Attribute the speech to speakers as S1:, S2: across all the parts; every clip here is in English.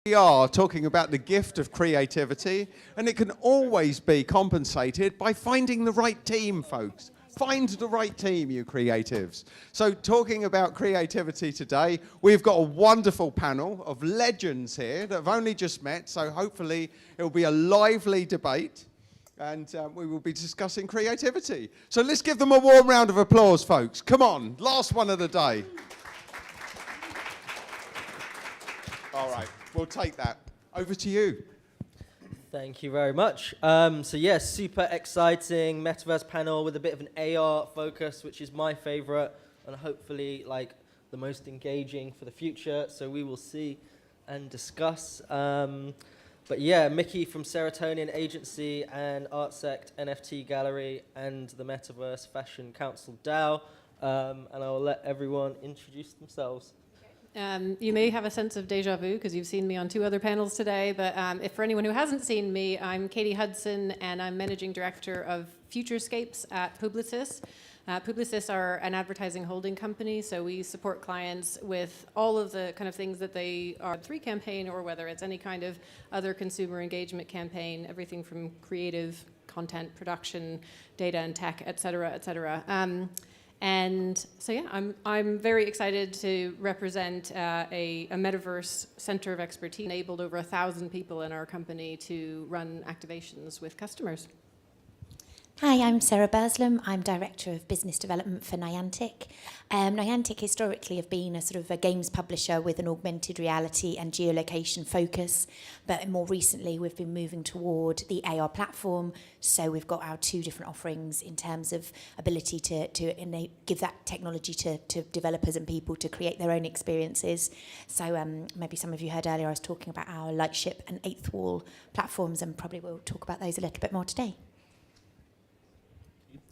S1: We are talking about the gift of creativity, and it can always be compensated by finding the right team, folks. Find the right team, you creatives. So talking about creativity today, we've got a wonderful panel of legends here that have only just met, so hopefully it will be a lively debate, and we will be discussing creativity. So let's give them a warm round of applause, folks. Come on, last one of the day. All right, we'll take that. Over to you.
S2: Thank you very much. So yes, super exciting Metaverse panel with a bit of an AR focus, which is my favorite, and hopefully like the most engaging for the future. So we will see and discuss. But yeah, Mickey from Serotonin Agency and ArtSect NFT Gallery and the Metaverse Fashion Council DAO. And I will let everyone introduce themselves.
S3: You may have a sense of deja vu because you've seen me on 2 other panels today, but if for anyone who hasn't seen me, I'm Katie Hudson and I'm Managing Director of Futurescapes at Publicis. Publicis are an advertising holding company, so we support clients with all of the kind of things that they are 3 campaign, or whether it's any kind of other consumer engagement campaign, everything from creative content production, data and tech, et cetera, et cetera. And so yeah, I'm very excited to represent a Metaverse center of expertise. Enabled over 1,000 people in our company to run activations with customers.
S4: Hi, I'm Sarah Burslam. I'm Director of Business Development for Niantic. Niantic historically have been a sort of a games publisher with an augmented reality and geolocation focus, but more recently we've been moving toward the AR platform, so we've got our 2 different offerings in terms of ability to give that technology to developers and people to create their own experiences. So maybe some of you heard earlier I was talking about our Lightship and Eighth Wall platforms, and probably we'll talk about those a little bit more today.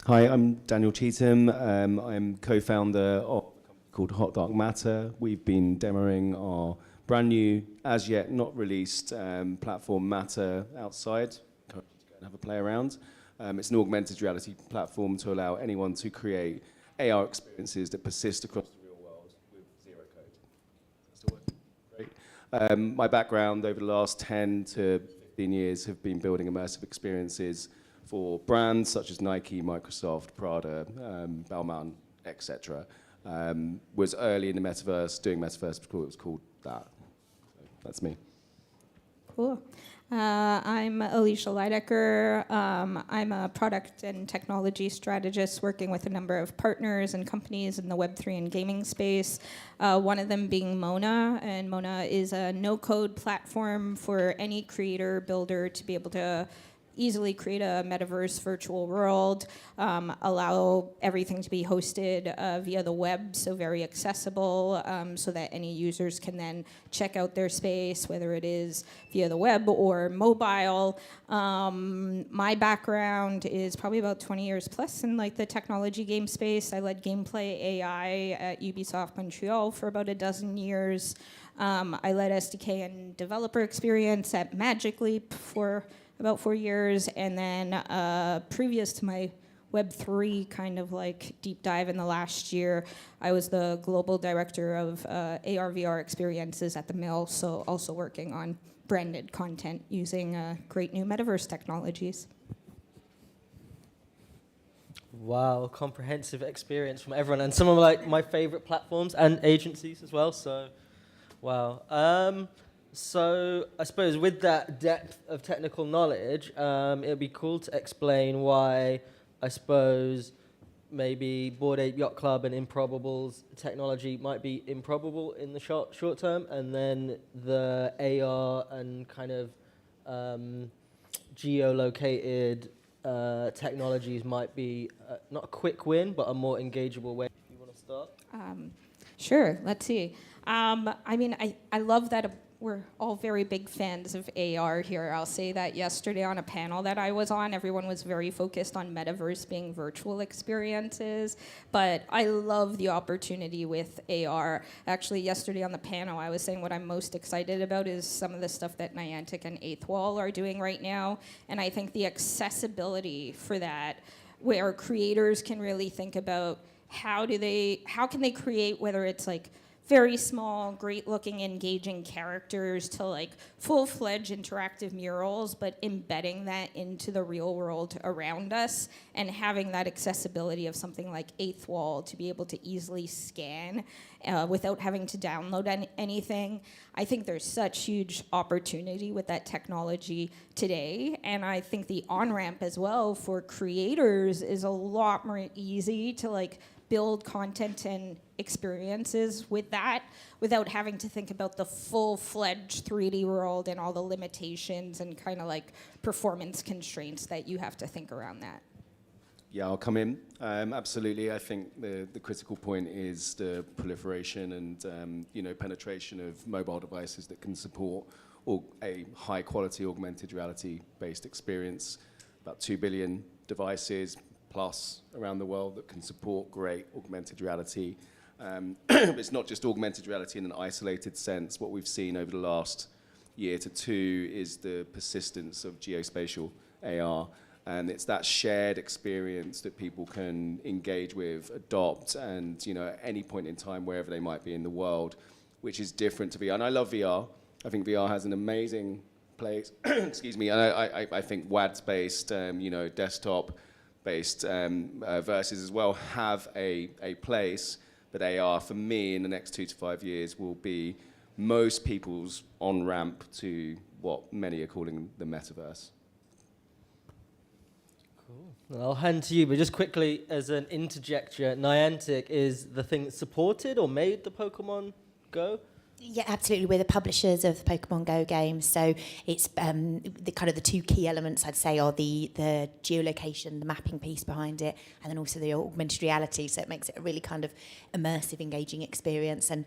S5: Hi, I'm Daniel Cheetham. I'm co-founder of a company called Hot Dark Matter. We've been demoing our brand new, as yet not released platform Matter outside. Encourage you to go and have a play around. It's an augmented reality platform to allow anyone to create AR experiences that persist across the real world with 0 code. Still working? Great. My background over the last 10 to 15 years have been building immersive experiences for brands such as Nike, Microsoft, Prada, Balmain, etc. Was early in the Metaverse, doing Metaverse before it was called that. So that's me.
S6: Cool. I'm Alicia Leidecker. I'm a product and technology strategist working with a number of partners and companies in the Web3 and gaming space, one of them being Mona. And Mona is a no-code platform for any creator, builder to be able to easily create a metaverse virtual world, allow everything to be hosted via the web, so very accessible, so that any users can then check out their space, whether it is via the web or mobile. My background is probably about 20 years plus in like the technology game space. I led gameplay AI at Ubisoft Montreal for about 12 years. I led SDK and developer experience at Magic Leap for about 4 years, and then previous to my Web3 kind of like deep dive in the last year, I was the global director of AR/VR experiences at the Mill, so also working on branded content using great new metaverse technologies.
S2: Wow, comprehensive experience from everyone, and some of like my favorite platforms and agencies as well. So, wow. So I suppose with that depth of technical knowledge, it'd be cool to explain why I suppose maybe Bored Ape Yacht Club and Improbable's technology might be improbable in the short term, and then the AR and kind of geolocated technologies might be not a quick win, but a more engageable way. If you want to start?
S6: Sure, let's see. I mean, I love that we're all very big fans of AR here. I'll say that yesterday on a panel that I was on, everyone was very focused on Metaverse being virtual experiences, but I love the opportunity with AR. Actually, yesterday on the panel, I was saying what I'm most excited about is some of the stuff that Niantic and Eighth Wall are doing right now, and I think the accessibility for that, where creators can really think about how can they create, whether it's like very small, great-looking, engaging characters to like full-fledged interactive murals, but embedding that into the real world around us and having that accessibility of something like Eighth Wall to be able to easily scan without having to download anything. I think there's such huge opportunity with that technology today, and I think the on-ramp as well for creators is a lot more easy to like build content and experiences with that without having to think about the full-fledged 3D world and all the limitations and kind of like performance constraints that you have to think around that.
S5: Yeah, I'll come in. Absolutely, I think the critical point is the proliferation and penetration of mobile devices that can support a high-quality augmented reality-based experience. About 2 billion devices plus around the world that can support great augmented reality. It's not just augmented reality in an isolated sense. What we've seen over the last year to two is the persistence of geospatial AR. And it's that shared experience that people can engage with, adopt, and at any point in time, wherever they might be in the world, which is different to VR. And I love VR. I think VR has an amazing place. Excuse me. And I think WADS-based, desktop-based verses as well have a place. But AR, for me, in the next 2 to 5 years, will be most people's on-ramp to what many are calling the Metaverse.
S2: Cool. I'll hand to you, but just quickly, as an interjecture, Niantic is the thing that supported or made the Pokemon Go?
S4: Yeah, absolutely. We're the publishers of the Pokemon Go games, so it's the two key elements I'd say are the geolocation, the mapping piece behind it, and then also the augmented reality. So it makes it a really kind of immersive, engaging experience, and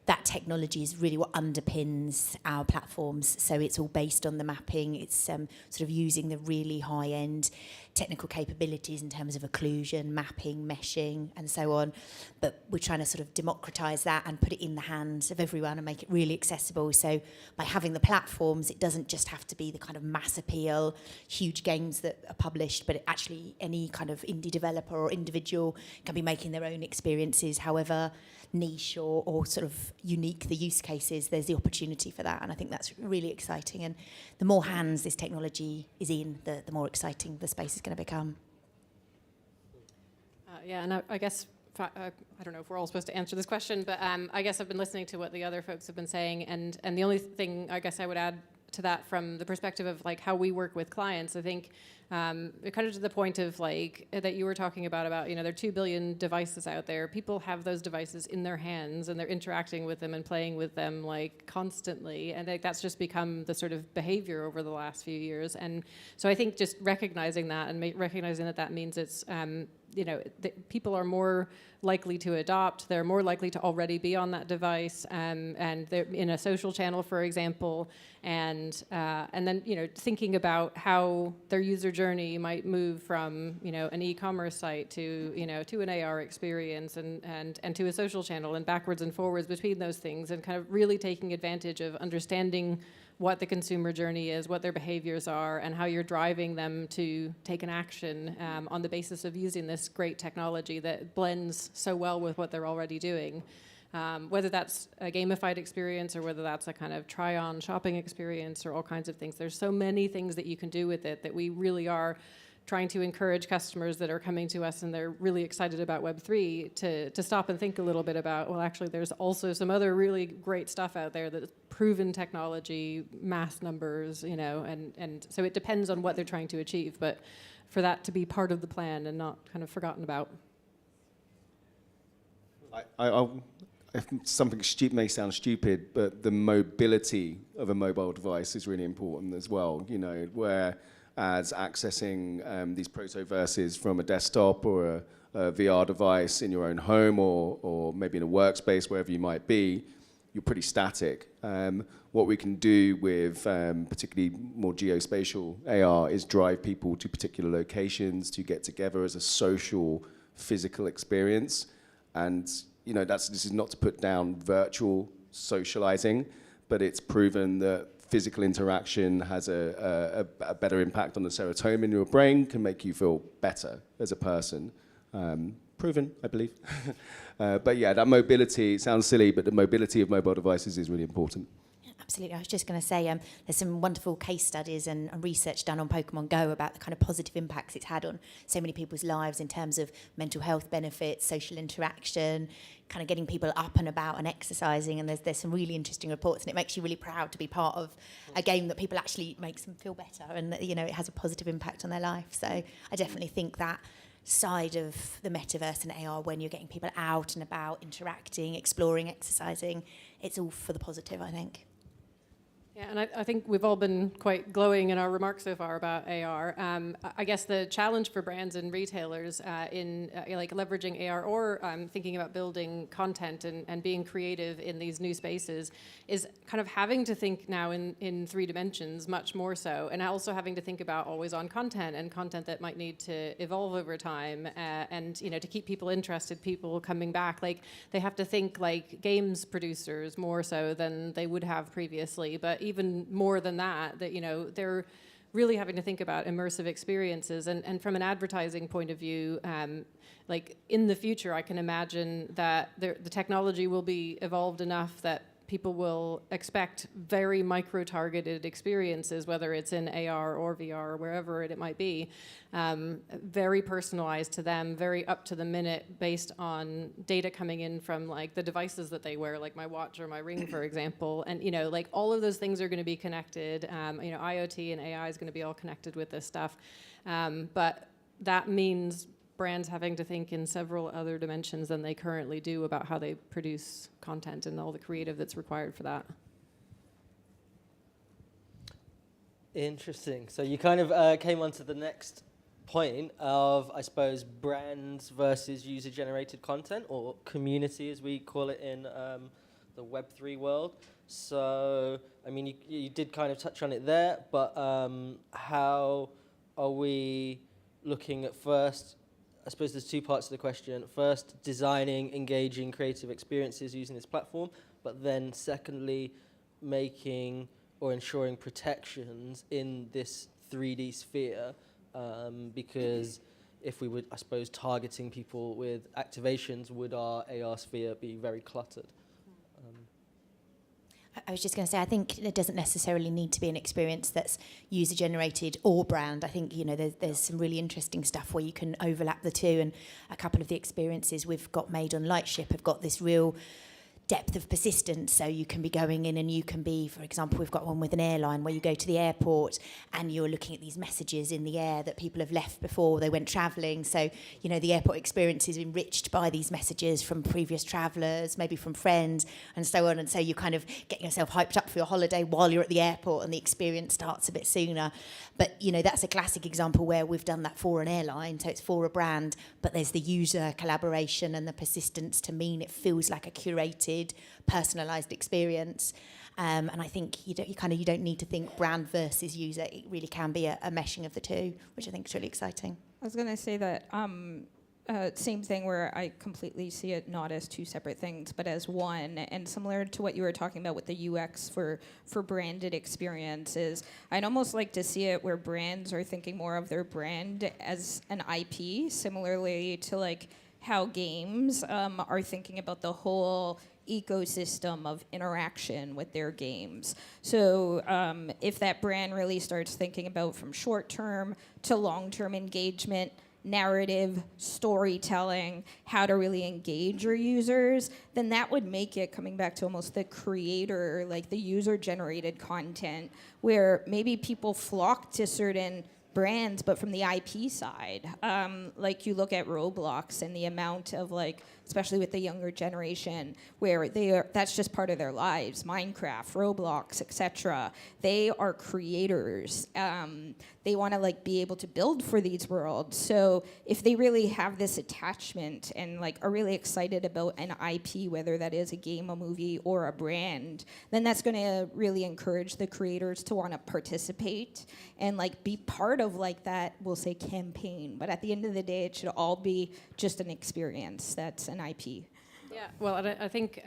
S4: that technology is really what underpins our platforms. So it's all based on the mapping. It's sort of using the really high-end technical capabilities in terms of occlusion, mapping, meshing, and so on. But we're trying to sort of democratize that and put it in the hands of everyone and make it really accessible. So by having the platforms, it doesn't just have to be the kind of mass appeal, huge games that are published, but actually any kind of indie developer or individual can be making their own experiences, however niche or sort of unique the use cases. There's the opportunity for that, and I think that's really exciting. And the more hands this technology is in, the more exciting the space is going to become.
S3: And I guess, I don't know if we're all supposed to answer this question, but I guess I've been listening to what the other folks have been saying, and the only thing I guess I would add to that from the perspective of like how we work with clients, I think kind of to the point of like that you were talking about there are 2 billion devices out there. People have those devices in their hands and they're interacting with them and playing with them like constantly, and like that's just become the sort of behavior over the last few years. And so I think just recognizing that and recognizing that means it's people are more likely to adopt. They're more likely to already be on that device, and they're in a social channel, for example, and then thinking about how their user journey might move from an e-commerce site to to an AR experience and to a social channel, and backwards and forwards between those things, and kind of really taking advantage of understanding what the consumer journey is, what their behaviors are, and how you're driving them to take an action on the basis of using this great technology that blends so well with what they're already doing. Whether that's a gamified experience or whether that's a kind of try-on shopping experience or all kinds of things. There's so many things that you can do with it that we really are trying to encourage customers that are coming to us and they're really excited about Web3 to stop and think a little bit about, well, actually, there's also some other really great stuff out there that's proven technology, mass numbers, and so it depends on what they're trying to achieve, but for that to be part of the plan and not kind of forgotten about.
S5: Something may sound stupid, but the mobility of a mobile device is really important as well, whereas accessing these proto-verses from a desktop or a VR device in your own home or maybe in a workspace, wherever you might be, you're pretty static. What we can do with particularly more geospatial AR is drive people to particular locations to get together as a social, physical experience. And this is not to put down virtual socializing, but it's proven that physical interaction has a better impact on the serotonin in your brain, can make you feel better as a person. proven, I believe. But yeah, that mobility, it sounds silly, but the mobility of mobile devices is really important.
S4: Absolutely. I was just going to say there's some wonderful case studies and research done on Pokemon Go about the kind of positive impacts it's had on so many people's lives in terms of mental health benefits, social interaction, kind of getting people up and about and exercising. And there's some really interesting reports, and it makes you really proud to be part of a game that people actually makes them feel better, and you know it has a positive impact on their life. So I definitely think that side of the metaverse and AR, when you're getting people out and about, interacting, exploring, exercising, it's all for the positive, I think.
S3: Yeah, and I think we've all been quite glowing in our remarks so far about AR. I guess the challenge for brands and retailers in like leveraging AR or thinking about building content and being creative in these new spaces is kind of having to think now in 3 dimensions much more so, and also having to think about always on content and content that might need to evolve over time, and you know, to keep people interested, people coming back. Like they have to think like games producers more so than they would have previously, but even more than that, you know, they're really having to think about immersive experiences. And from an advertising point of view, like in the future, I can imagine that the technology will be evolved enough that people will expect very micro-targeted experiences, whether it's in AR or VR or wherever it might be, very personalized to them, very up to the minute, based on data coming in from like the devices that they wear, like my watch or my ring, for example. And you know, like all of those things are going to be connected. You know, IoT and AI is going to be all connected with this stuff, but that means brands having to think in several other dimensions than they currently do about how they produce content and all the creative that's required for that.
S2: Interesting. So you kind of came on to the next point of, I suppose, brands versus user-generated content, or community as we call it in the Web3 world. So, I mean, you did kind of touch on it there, but how are we looking at first? I suppose there's 2 parts to the question. First, designing engaging creative experiences using this platform, but then secondly, making or ensuring protections in this 3D sphere, because if we were, I suppose, targeting people with activations, would our AR sphere be very cluttered?
S4: I was just going to say, I think it doesn't necessarily need to be an experience that's user-generated or brand. I think, you know, there's some really interesting stuff where you can overlap the two, and a couple of the experiences we've got made on Lightship have got this real depth of persistence. So you can be going in and you can be, for example, we've got one with an airline where you go to the airport and you're looking at these messages in the air that people have left before they went travelling. So, you know, the airport experience is enriched by these messages from previous travellers, maybe from friends, and so on. And so you kind of get yourself hyped up for your holiday while you're at the airport, and the experience starts a bit sooner. But, you know, that's a classic example where we've done that for an airline, so it's for a brand, but there's the user collaboration and the persistence to mean it feels like a curated, personalised experience. And I think you don't need to think brand versus user. It really can be a meshing of the two, which I think is really exciting.
S6: I was going to say that same thing, where I completely see it not as 2 separate things, but as one. And similar to what you were talking about with the UX for branded experiences, I'd almost like to see it where brands are thinking more of their brand as an IP, similarly to like how games are thinking about the whole ecosystem of interaction with their games. So if that brand really starts thinking about from short-term to long-term engagement, narrative, storytelling, how to really engage your users, then that would make it, coming back to almost the creator, like the user-generated content, where maybe people flock to certain brands, but from the IP side. Like you look at Roblox and the amount of like, especially with the younger generation, where that's just part of their lives. Minecraft, Roblox, etc. They are creators. They want to like be able to build for these worlds. So if they really have this attachment and like are really excited about an IP, whether that is a game, a movie, or a brand, then that's going to really encourage the creators to want to participate and like be part of like that, we'll say, campaign. But at the end of the day, it should all be just an experience that's an IP.
S3: Yeah, well, I think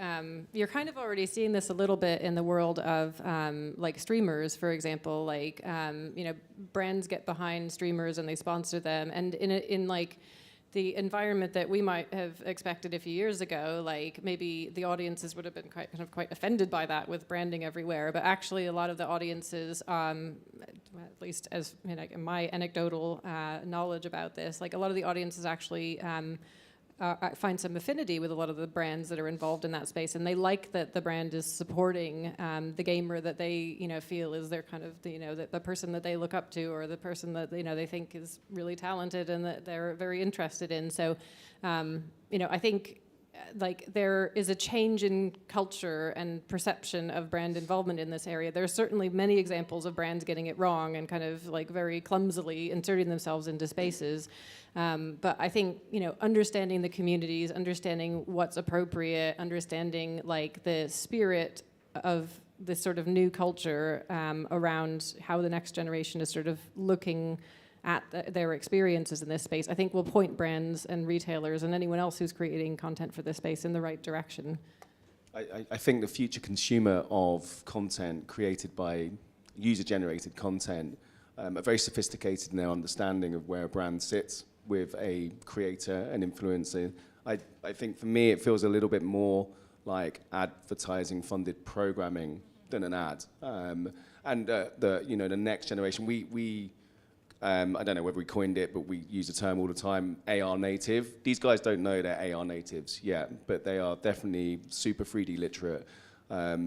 S3: you're kind of already seeing this a little bit in the world of like streamers, for example. Like, you know, brands get behind streamers and they sponsor them, and in like the environment that we might have expected a few years ago, like maybe the audiences would have been quite offended by that with branding everywhere. But actually, a lot of the audiences, at least as in my anecdotal knowledge about this, like a lot of the audiences actually find some affinity with a lot of the brands that are involved in that space, and they like that the brand is supporting the gamer that they feel is their kind of the person that they look up to, or the person that they think is really talented and that they're very interested in. So I think like there is a change in culture and perception of brand involvement in this area. There are certainly many examples of brands getting it wrong and kind of like very clumsily inserting themselves into spaces. But I think, understanding the communities, understanding what's appropriate, understanding like the spirit of this sort of new culture around how the next generation is sort of looking at their experiences in this space, I think will point brands and retailers and anyone else who's creating content for this space in the right direction.
S5: I think the future consumer of content created by user-generated content are very sophisticated in their understanding of where a brand sits with a creator and influencer. I think for me it feels a little bit more like advertising-funded programming than an ad. The next generation, we I don't know whether we coined it, but we use the term all the time, AR native. These guys don't know they're AR natives yet, but they are definitely super 3D literate.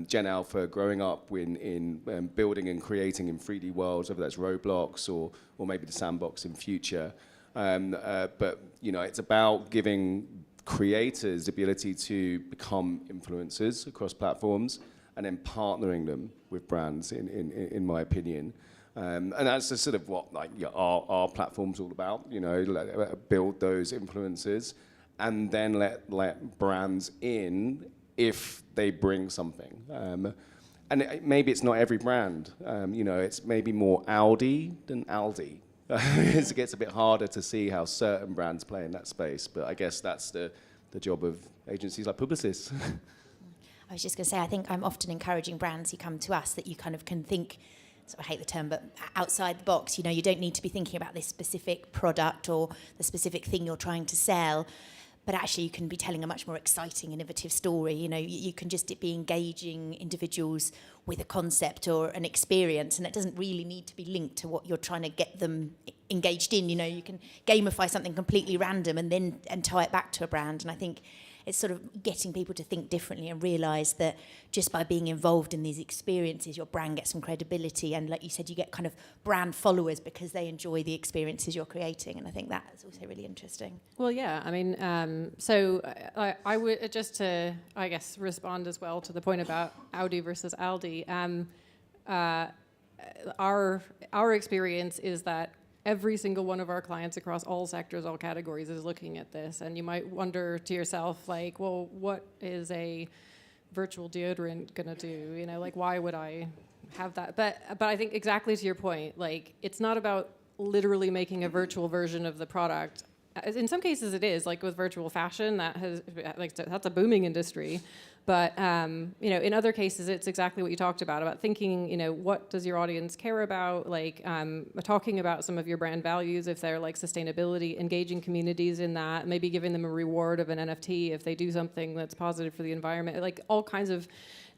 S5: Gen Alpha, growing up in building and creating in 3D worlds, whether that's Roblox or maybe the Sandbox in future. But it's about giving creators the ability to become influencers across platforms and then partnering them with brands, in my opinion. And that's the sort of what our platform's all about, build those influencers and then let brands in if they bring something. And maybe it's not every brand, it's maybe more Audi than Aldi. It gets a bit harder to see how certain brands play in that space, but I guess that's the job of agencies like Publicis.
S4: I was just going to say, I think I'm often encouraging brands who come to us that you kind of can think, so I hate the term, but outside the box. You don't need to be thinking about this specific product or the specific thing you're trying to sell, but actually you can be telling a much more exciting, innovative story. You can just be engaging individuals with a concept or an experience, and it doesn't really need to be linked to what you're trying to get them engaged in. You can gamify something completely random and tie it back to a brand. And I think it's sort of getting people to think differently and realise that just by being involved in these experiences, your brand gets some credibility. And like you said, you get kind of brand followers because they enjoy the experiences you're creating. And I think that's also really interesting.
S3: Well, yeah, I mean, so I would just to, I guess, respond as well to the point about Audi versus Aldi. Our experience is that every single one of our clients across all sectors, all categories is looking at this. And you might wonder to yourself, like, well, what is a virtual deodorant going to do? Why would I have that? But I think exactly to your point, like, it's not about literally making a virtual version of the product. In some cases it is, like with virtual fashion, that's a booming industry. But in other cases, it's exactly what you talked about thinking, what does your audience care about? Like talking about some of your brand values, if they're like sustainability, engaging communities in that, maybe giving them a reward of an NFT if they do something that's positive for the environment, like all kinds of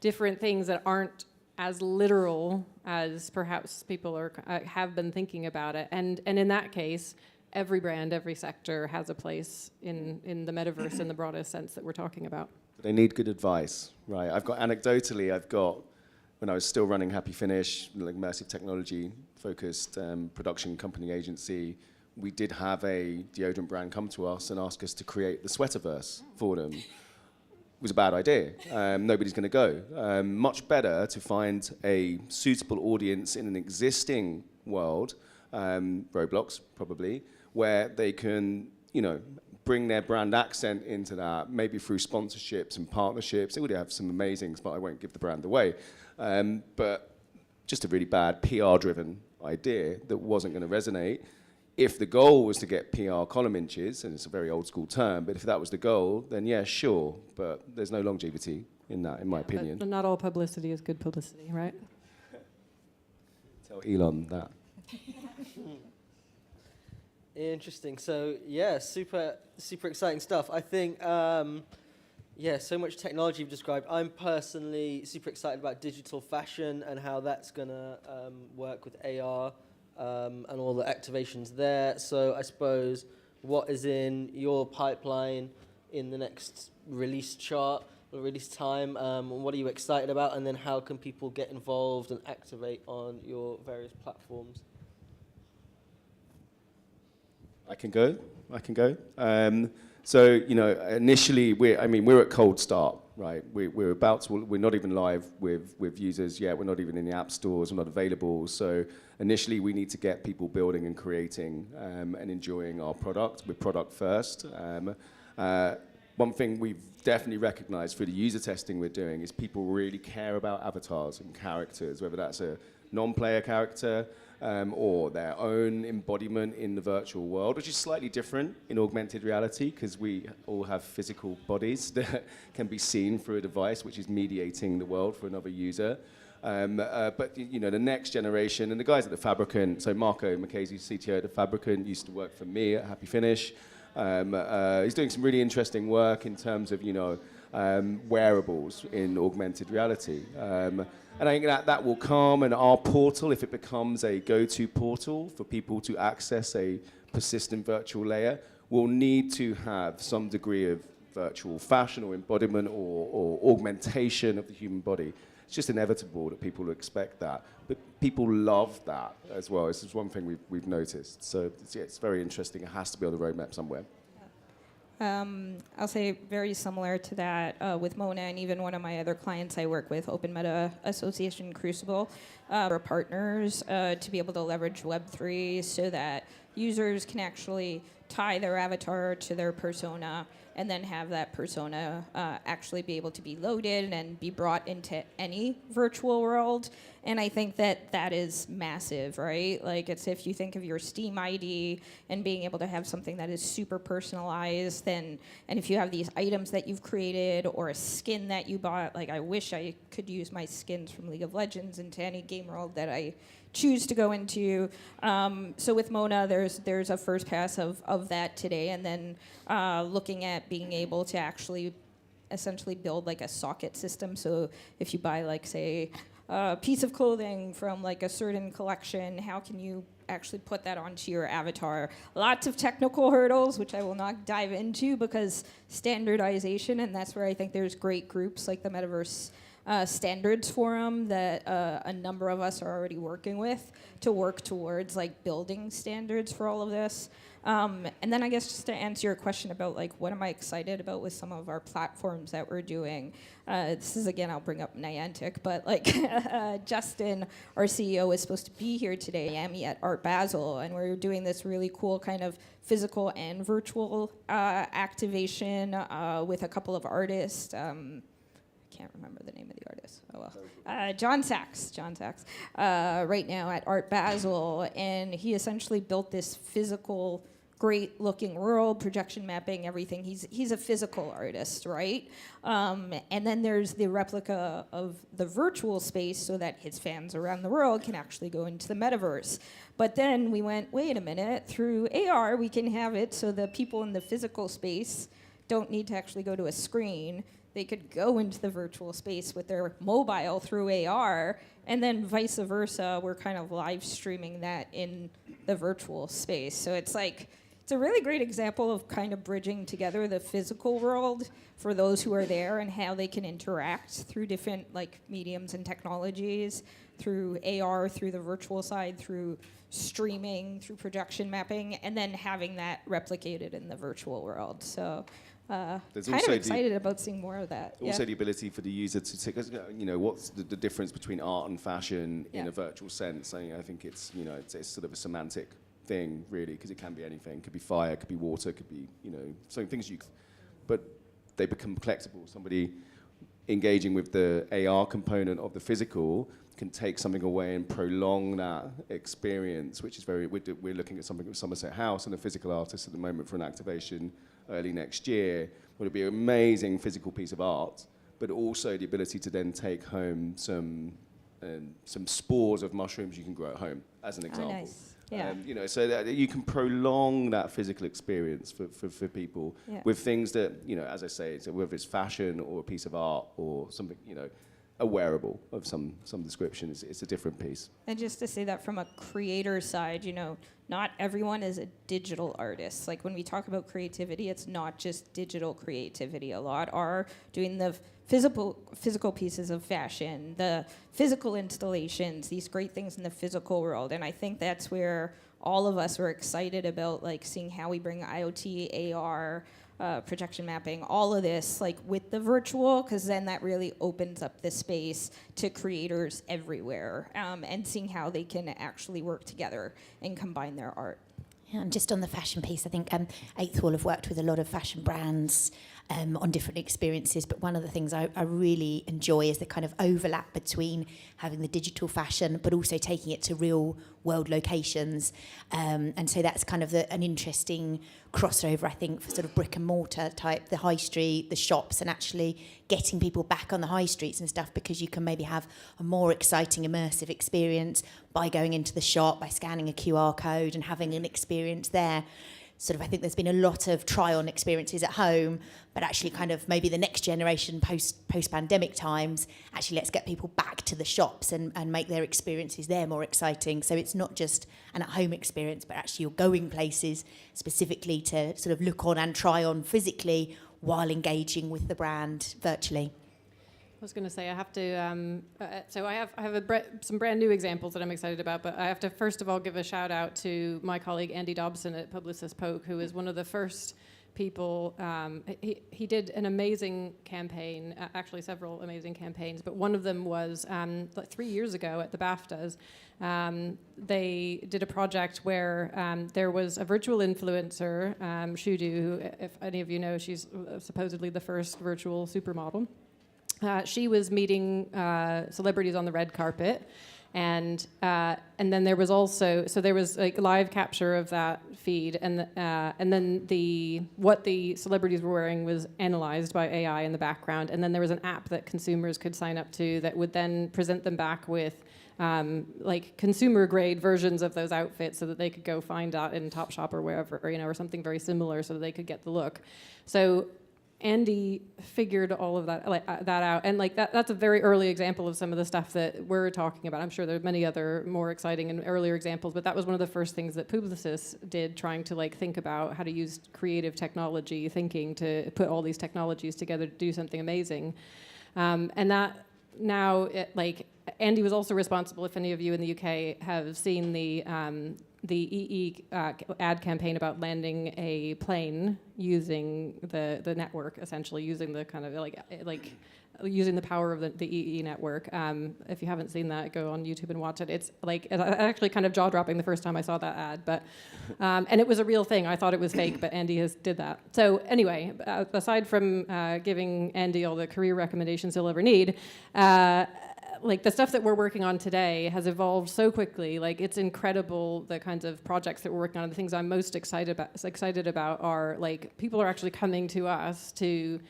S3: different things that aren't as literal as perhaps people have been thinking about it. And in that case, every brand, every sector has a place in the metaverse in the broadest sense that we're talking about.
S5: They need good advice, right? I've got, when I was still running Happy Finish, like immersive technology-focused production company agency, we did have a deodorant brand come to us and ask us to create the Sweaterverse for them. It was a bad idea. Nobody's going to go. Much better to find a suitable audience in an existing world, Roblox probably, where they can, bring their brand accent into that, maybe through sponsorships and partnerships. They would have some amazings, but I won't give the brand away. But just a really bad PR-driven idea that wasn't going to resonate. If the goal was to get PR column inches, and it's a very old school term, but if that was the goal, then yeah, sure. But there's no longevity in that, in my opinion.
S3: But not all publicity is good publicity, right?
S5: Tell Elon that.
S2: Interesting. So yeah, super exciting stuff. I think so much technology you've described. I'm personally super excited about digital fashion and how that's gonna work with AR and all the activations there. So I suppose what is in your pipeline in the next release chart or release time? What are you excited about? And then how can people get involved and activate on your various platforms?
S5: I can go. So, initially, we're at cold start, right? We're not even live with users yet. We're not even in the app stores. We're not available. So initially, we need to get people building and creating and enjoying our product. We're product first. One thing we've definitely recognized through the user testing we're doing is people really care about avatars and characters, whether that's a non-player character, or their own embodiment in the virtual world, which is slightly different in augmented reality because we all have physical bodies that can be seen through a device which is mediating the world for another user. But the next generation, and the guys at the Fabricant, so Marco Mackenzie, CTO at the Fabricant, used to work for me at Happy Finish. He's doing some really interesting work in terms of wearables in augmented reality. And I think that will come, and our portal, if it becomes a go-to portal for people to access a persistent virtual layer, will need to have some degree of virtual fashion or embodiment or augmentation of the human body. It's just inevitable that people expect that. But people love that as well. This is one thing we've noticed. So it's very interesting. It has to be on the roadmap somewhere.
S6: I'll say very similar to that with Mona and even one of my other clients I work with, Open Meta Association Crucible, for partners to be able to leverage Web3 so that users can actually tie their avatar to their persona and then have that persona actually be able to be loaded and be brought into any virtual world. And I think that is massive, right? Like, it's if you think of your Steam ID and being able to have something that is super personalized, and if you have these items that you've created or a skin that you bought, like I wish I could use my skins from League of Legends into any game world that I choose to go into. So with Mona, there's a first pass of that today, and then looking at being able to actually essentially build like a socket system. So if you buy like, say, a piece of clothing from like a certain collection, how can you actually put that onto your avatar? Lots of technical hurdles, which I will not dive into because standardization, and that's where I think there's great groups like the Metaverse Standards Forum that a number of us are already working with to work towards like building standards for all of this. And then I guess just to answer your question about like what am I excited about with some of our platforms that we're doing, this is again, I'll bring up Niantic, but like Justin, our CEO, is supposed to be here today, Miami at Art Basel, and we're doing this really cool kind of physical and virtual activation with a couple of artists. Can't remember the name of the artist. Oh well. John Sachs, right now at Art Basel, and he essentially built this physical, great-looking world, projection mapping, everything. He's a physical artist, right? And then there's the replica of the virtual space so that his fans around the world can actually go into the metaverse. But then we went, wait a minute, through AR we can have it so the people in the physical space don't need to actually go to a screen. They could go into the virtual space with their mobile through AR, and then vice versa, we're kind of live streaming that in the virtual space. So it's like, it's a really great example of kind of bridging together the physical world for those who are there and how they can interact through different like mediums and technologies, through AR, through the virtual side, through streaming, through projection mapping, and then having that replicated in the virtual world. So
S5: There's
S6: kind
S5: also
S6: of excited about seeing more of that.
S5: Also the ability for the user to take, what's the difference between art and fashion in a virtual sense? I think it's sort of a semantic thing, really, because it can be anything. It could be fire, it could be water, it could be, certain things but they become collectible. Somebody engaging with the AR component of the physical can take something away and prolong that experience, which is we're looking at something with Somerset House and a physical artist at the moment for an activation early next year. Would be an amazing physical piece of art, but also the ability to then take home some some spores of mushrooms you can grow at home, as an example.
S6: Nice. Yeah.
S5: You know, so that you can prolong that physical experience for people with things that, you know, as I say, so whether it's fashion or a piece of art or something, you know, a wearable of some description, it's a different piece.
S6: And just to say that from a creator side, you know, not everyone is a digital artist. Like when we talk about creativity, it's not just digital creativity. A lot are doing the physical pieces of fashion, the physical installations, these great things in the physical world. And I think that's where all of us were excited about, like, seeing how we bring IoT, AR, projection mapping, all of this, like, with the virtual, because then that really opens up the space to creators everywhere, and seeing how they can actually work together and combine their art.
S4: Yeah, and just on the fashion piece, I think Eighth Wall have worked with a lot of fashion brands on different experiences, but one of the things I really enjoy is the kind of overlap between having the digital fashion but also taking it to real world locations, and so that's kind of an interesting crossover, I think, for sort of brick and mortar type, the high street, the shops, and actually getting people back on the high streets and stuff, because you can maybe have a more exciting immersive experience by going into the shop, by scanning a QR code and having an experience there. Sort of, I think there's been a lot of try-on experiences at home, but actually kind of maybe the next generation post-pandemic times, actually let's get people back to the shops and make their experiences there more exciting. So it's not just an at-home experience, but actually you're going places specifically to sort of look on and try on physically while engaging with the brand virtually.
S3: I was going to say I have to. So I have some brand new examples that I'm excited about, but I have to first of all give a shout out to my colleague Andy Dobson at Publicis Poke, who is one of the first people. He did an amazing campaign, actually several amazing campaigns, but one of them was like 3 years ago at the BAFTAs. They did a project where there was a virtual influencer, Shudu, who, if any of you know, she's supposedly the first virtual supermodel. She was meeting celebrities on the red carpet, and then there was also there was like live capture of that feed, and then what the celebrities were wearing was analyzed by AI in the background, and then there was an app that consumers could sign up to that would then present them back with like consumer grade versions of those outfits, so that they could go find out in Topshop or wherever, or, you know, or something very similar, so that they could get the look. So Andy figured all of that out, and like that's a very early example of some of the stuff that we're talking about. I'm sure there are many other more exciting and earlier examples, but that was one of the first things that Publicis did, trying to like think about how to use creative technology thinking to put all these technologies together to do something amazing. And that now, like, Andy was also responsible, if any of you in the UK have seen the EE ad campaign about landing a plane using the network, essentially using the kind of like using the power of the EE network. If you haven't seen that, go on YouTube and watch it. It's like actually kind of jaw-dropping the first time I saw that ad, but and it was a real thing. I thought it was fake, but Andy did that. So anyway, aside from giving Andy all the career recommendations he'll ever need, like the stuff that we're working on today has evolved so quickly. Like, it's incredible the kinds of projects that we're working on. The things I'm most excited about are like people are actually coming to us to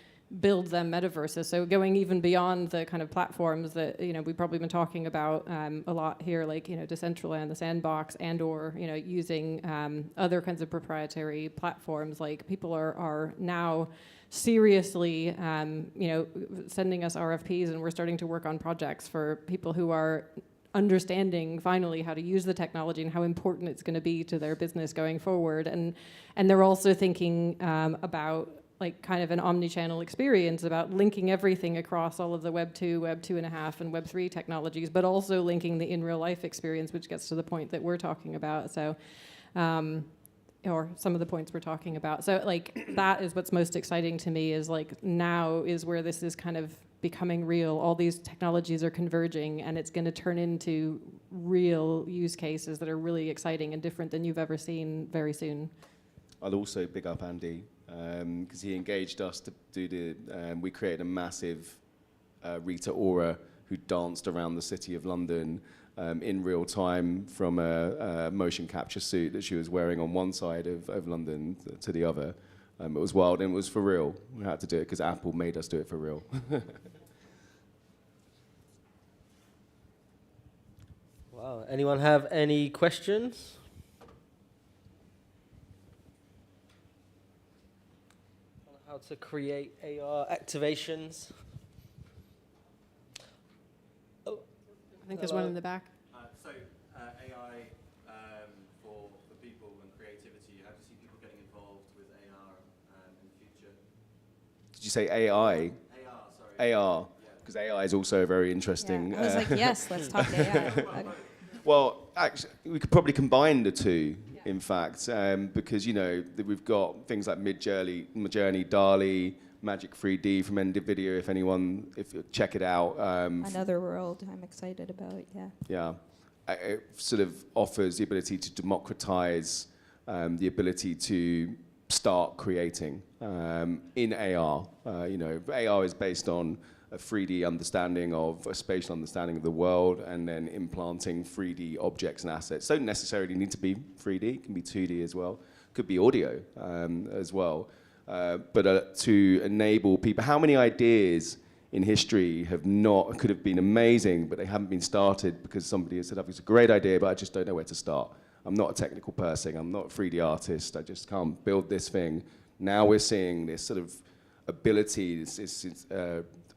S3: build them metaverses. So going even beyond the kind of platforms that, you know, we've probably been talking about a lot here, like, you know, Decentraland, the Sandbox, and/or, you know, using other kinds of proprietary platforms. Like, people are now seriously, you know, sending us RFPs, and we're starting to work on projects for people who are understanding finally how to use the technology and how important it's going to be to their business going forward. And they're also thinking about like kind of an omni-channel experience, about linking everything across all of the Web 2, Web 2.5, and Web 3 technologies, but also linking the in real life experience, which gets to the point that we're talking about. So, or some of the points we're talking about. So like that is what's most exciting to me, is like now is where this is kind of becoming real. All these technologies are converging, and it's going to turn into real use cases that are really exciting and different than you've ever seen very soon.
S5: I'll also big up Andy, because he engaged us to do we created a massive Rita Ora who danced around the city of London in real time from a motion capture suit that she was wearing on one side of London to the other. It was wild, and it was for real. We had to do it because Apple made us do it for real.
S2: Anyone have any questions? On how to create AR activations? Oh,
S3: I think there's one in the back.
S5: AI for people and creativity, how do you see people getting involved with AR in the future? Did you say AI? AR, sorry. AR, because AI is also very interesting.
S6: Yeah. I was like, yes, let's talk AI.
S5: Well, actually, we could probably combine the two, in fact, because, we've got things like Midjourney, DALL-E, Magic 3D from NVIDIA, if you check it out.
S6: Another world I'm excited about, yeah.
S5: Yeah. It sort of offers the ability to democratize the ability to start creating in AR. AR is based on a 3D understanding a spatial understanding of the world, and then implanting 3D objects and assets. Don't necessarily need to be 3D, it can be 2D as well. Could be audio as well. But to enable people, how many ideas in history could have been amazing, but they haven't been started because somebody has said, it's a great idea, but I just don't know where to start. I'm not a technical person, I'm not a 3D artist, I just can't build this thing. Now we're seeing this sort of ability, it's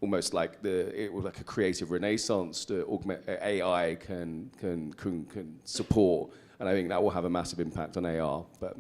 S5: almost like a creative renaissance to augment AI can support, and I think that will have a massive impact on AR. But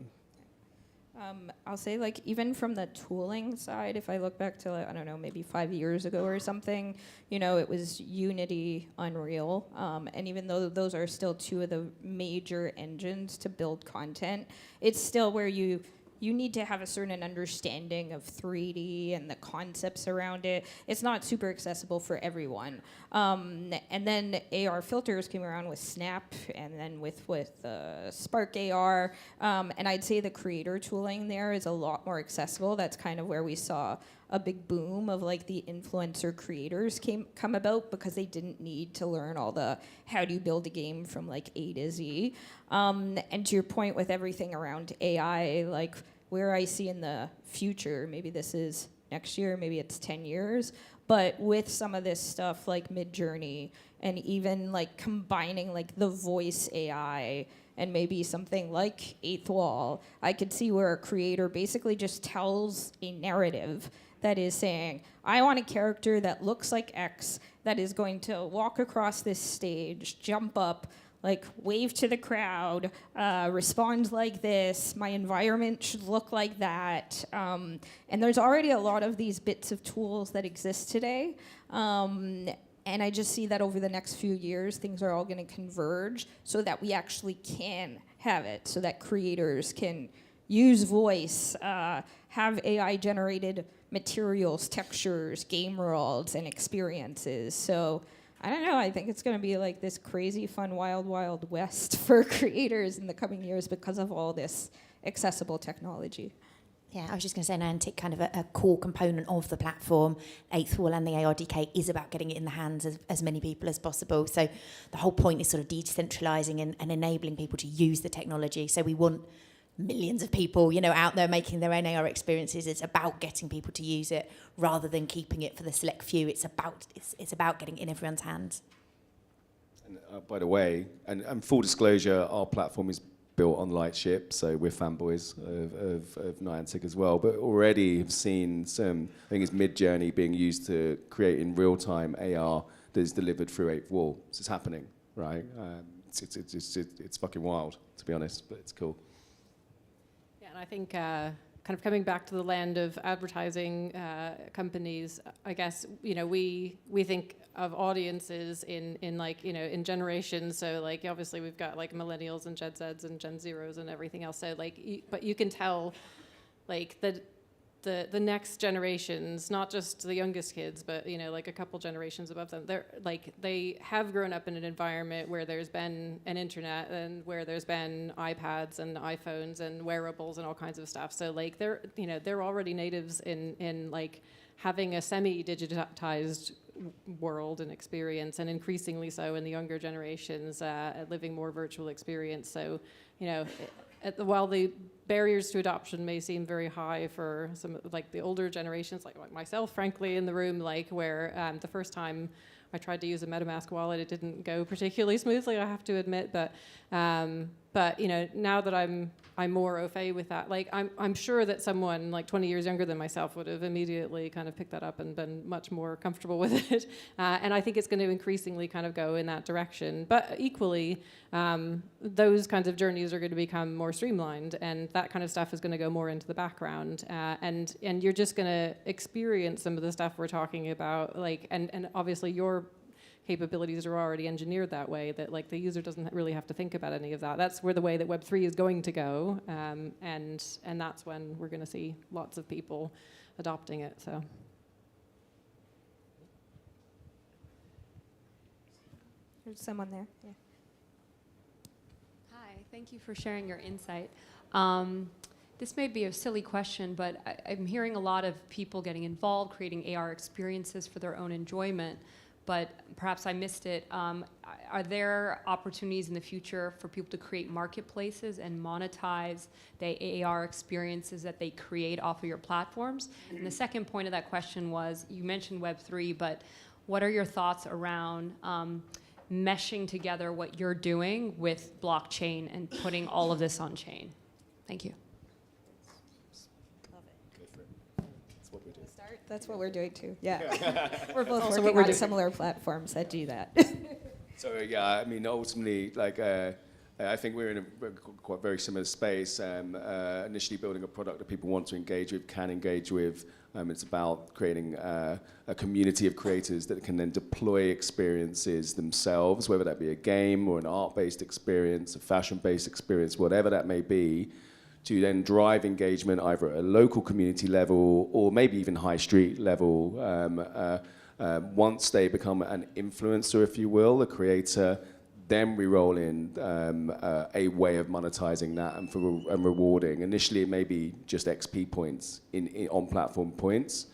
S6: I'll say, even from the tooling side, if I look back to, I don't know, maybe 5 years ago or something, it was Unity, Unreal, and even though those are still two of the major engines to build content, it's still where you need to have a certain understanding of 3D and the concepts around it. It's not super accessible for everyone. And then AR filters came around with Snap, and then with Spark AR. And I'd say the creator tooling there is a lot more accessible. That's kind of where we saw a big boom of the influencer creators come about, because they didn't need to learn all the how do you build a game from A to Z. And to your point with everything around AI, where I see in the future, maybe this is next year, maybe it's 10 years, but with some of this stuff like Midjourney, and even combining the voice AI and maybe something like Eighth Wall, I could see where a creator basically just tells a narrative that is saying, I want a character that looks like X, that is going to walk across this stage, jump up, wave to the crowd, respond like this, my environment should look like that. And there's already a lot of these bits of tools that exist today. And I just see that over the next few years, things are all going to converge so that we actually can have it, so that creators can use voice, have AI-generated materials, textures, game worlds, and experiences. So I don't know, I think it's going to be this crazy, fun, wild, wild west for creators in the coming years because of all this accessible technology.
S4: Yeah, I was just going to say, Niantic, kind of a core component of the platform, Eighth Wall and the ARDK, is about getting it in the hands of as many people as possible. So the whole point is sort of decentralizing and enabling people to use the technology. So we want millions of people, out there making their own AR experiences. It's about getting people to use it rather than keeping it for the select few. It's about getting it in everyone's hands.
S5: And by the way, and full disclosure, our platform is built on Lightship, so we're fanboys of Niantic as well. But already have seen some, I think it's Midjourney being used to create in real time AR that is delivered through Eighth Wall. So it's happening, right? It's fucking wild, to be honest, but it's cool.
S3: And I think kind of coming back to the land of advertising companies, I guess, we think of audiences in generations. So obviously we've got millennials and Gen Zs and Gen Zeros and everything else. So but you can tell the next generations, not just the youngest kids, but a couple generations above them, they have grown up in an environment where there's been an internet and where there's been iPads and iPhones and wearables and all kinds of stuff. So they're already natives in having a semi-digitized world and experience, and increasingly so in the younger generations, living more virtual experience. So while the barriers to adoption may seem very high for some the older generations, like myself, frankly, in the room, where the first time I tried to use a MetaMask wallet. It didn't go particularly smoothly, I have to admit. But now that I'm more au fait with that, like I'm sure that someone like 20 years younger than myself would have immediately kind of picked that up and been much more comfortable with it. And I think it's going to increasingly kind of go in that direction. But equally, those kinds of journeys are going to become more streamlined, and that kind of stuff is going to go more into the background. And you're just going to experience some of the stuff we're talking about, like, and obviously your capabilities are already engineered that way, that like the user doesn't really have to think about any of that. That's where the way that Web3 is going to go, and that's when we're going to see lots of people adopting it. So.
S6: There's someone there. Yeah.
S7: Hi, thank you for sharing your insight. This may be a silly question, but I'm hearing a lot of people getting involved, creating AR experiences for their own enjoyment, but perhaps I missed it. Are there opportunities in the future for people to create marketplaces and monetize the AR experiences that they create off of your platforms? And the second point of that question was, you mentioned Web3, but what are your thoughts around meshing together what you're doing with blockchain and putting all of this on chain? Thank you.
S6: That's what we're doing too. Yeah, we're both
S3: Also
S6: working
S3: what we're
S6: on
S3: doing.
S6: similar platforms that do that.
S5: So yeah, I mean, ultimately, like I think we're in a quite very similar space. Initially building a product that people want to engage with, can engage with. It's about creating a community of creators that can then deploy experiences themselves, whether that be a game or an art-based experience, a fashion-based experience, whatever that may be, to then drive engagement either at a local community level or maybe even high street level. Once they become an influencer, if you will, a creator, then we roll in a way of monetizing that and rewarding. Initially, it may be just XP points on platform points,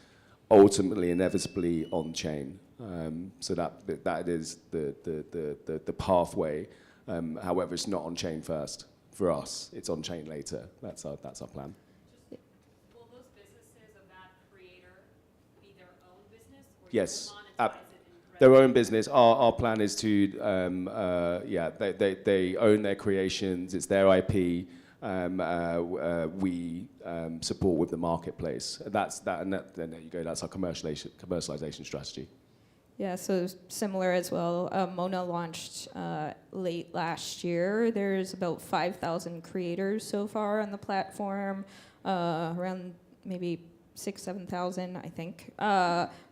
S5: ultimately, inevitably on chain. So that is the pathway. However, it's not on chain first. For us, it's on chain later. That's our plan.
S7: Will those businesses of that creator be their own business? Or
S5: Yes.
S7: monetize it in
S5: Their own business. Our plan is to, they own their creations. It's their IP. We support with the marketplace. That's that, and then there you go. That's our commercialization strategy.
S6: Yeah, so similar as well. Mona launched late last year. There's about 5,000 creators so far on the platform, around maybe 7,000, I think.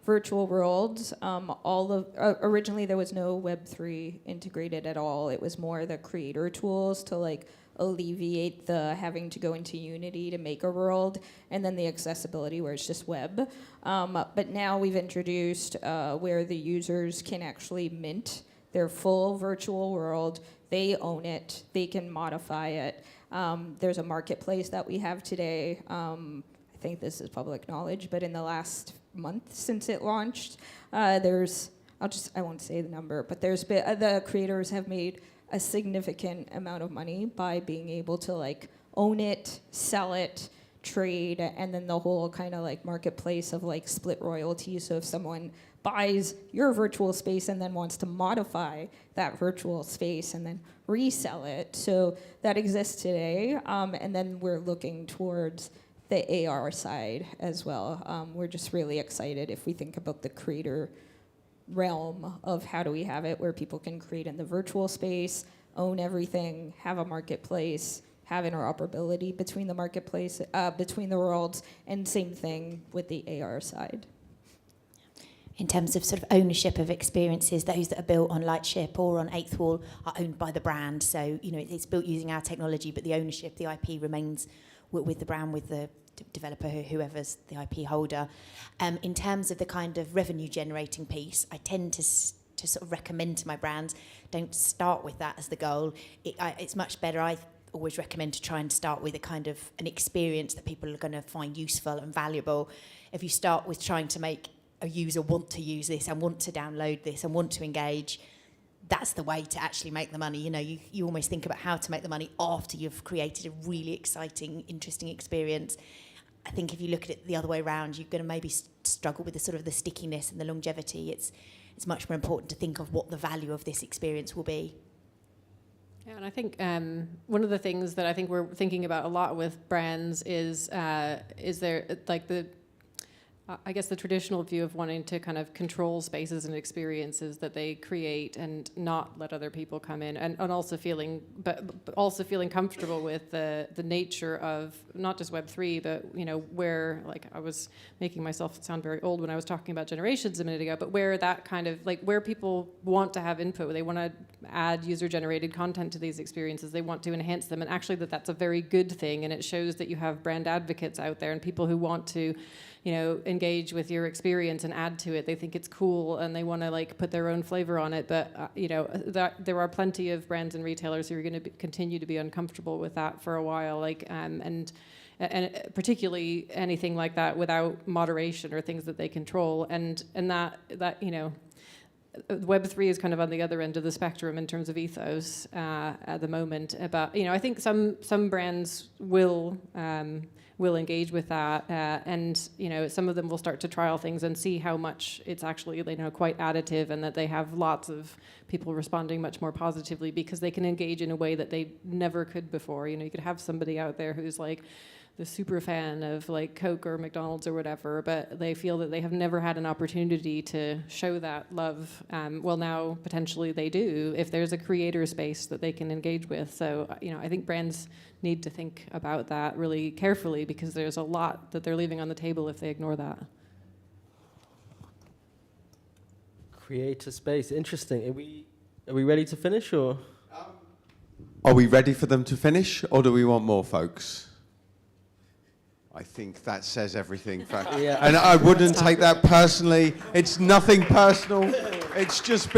S6: Virtual worlds. Originally there was no Web3 integrated at all. It was more the creator tools to like alleviate the having to go into Unity to make a world, and then the accessibility where it's just web. But now we've introduced where the users can actually mint their full virtual world. They own it. They can modify it. There's a marketplace that we have today. I think this is public knowledge, but in the last month since it launched, I won't say the number, but the creators have made a significant amount of money by being able to like own it, sell it, trade, and then the whole kind of like marketplace of like split royalties. So if someone buys your virtual space and then wants to modify that virtual space and then resell it, so that exists today. And then we're looking towards the AR side as well. We're just really excited if we think about the creator realm of how do we have it where people can create in the virtual space, own everything, have a marketplace, have interoperability between the marketplace, between the worlds, and same thing with the AR side.
S4: In terms of sort of ownership of experiences, those that are built on Lightship or on Eighth Wall are owned by the brand. So, it's built using our technology, but the ownership, the IP remains with the brand, with the developer, whoever's the IP holder. In terms of the kind of revenue generating piece, I tend to sort of recommend to my brands, don't start with that as the goal. It's much better. I always recommend to try and start with a kind of an experience that people are going to find useful and valuable. If you start with trying to make a user want to use this and want to download this and want to engage, that's the way to actually make the money. You almost think about how to make the money after you've created a really exciting, interesting experience. I think if you look at it the other way around, you're going to maybe struggle with the sort of the stickiness and the longevity. it's much more important to think of what the value of this experience will be.
S3: Yeah, and I think one of the things that I think we're thinking about a lot with brands is there like I guess the traditional view of wanting to kind of control spaces and experiences that they create and not let other people come in, and also feeling comfortable with the nature of not just Web3, but where, like, I was making myself sound very old when I was talking about generations a minute ago, but where that kind of like where people want to have input, they want to add user-generated content to these experiences, they want to enhance them, and actually that's a very good thing, and it shows that you have brand advocates out there and people who want to engage with your experience and add to it. They think it's cool and they want to like put their own flavor on it. But that there are plenty of brands and retailers who are going to continue to be uncomfortable with that for a while. Like and particularly anything like that without moderation or things that they control. And that Web3 is kind of on the other end of the spectrum in terms of ethos at the moment. But I think some brands will engage with that, and some of them will start to trial things and see how much it's actually quite additive, and that they have lots of people responding much more positively because they can engage in a way that they never could before. You could have somebody out there who's like the super fan of like Coke or McDonald's or whatever, but they feel that they have never had an opportunity to show that love. Well, now potentially they do if there's a creator space that they can engage with. So, I think brands need to think about that really carefully because there's a lot that they're leaving on the table if they ignore that.
S2: Creator space, interesting. Are we ready to finish, or?
S1: Are we ready for them to finish, or do we want more, folks? I think that says everything.
S2: Yeah.
S1: And I wouldn't take that personally. It's nothing personal. It's just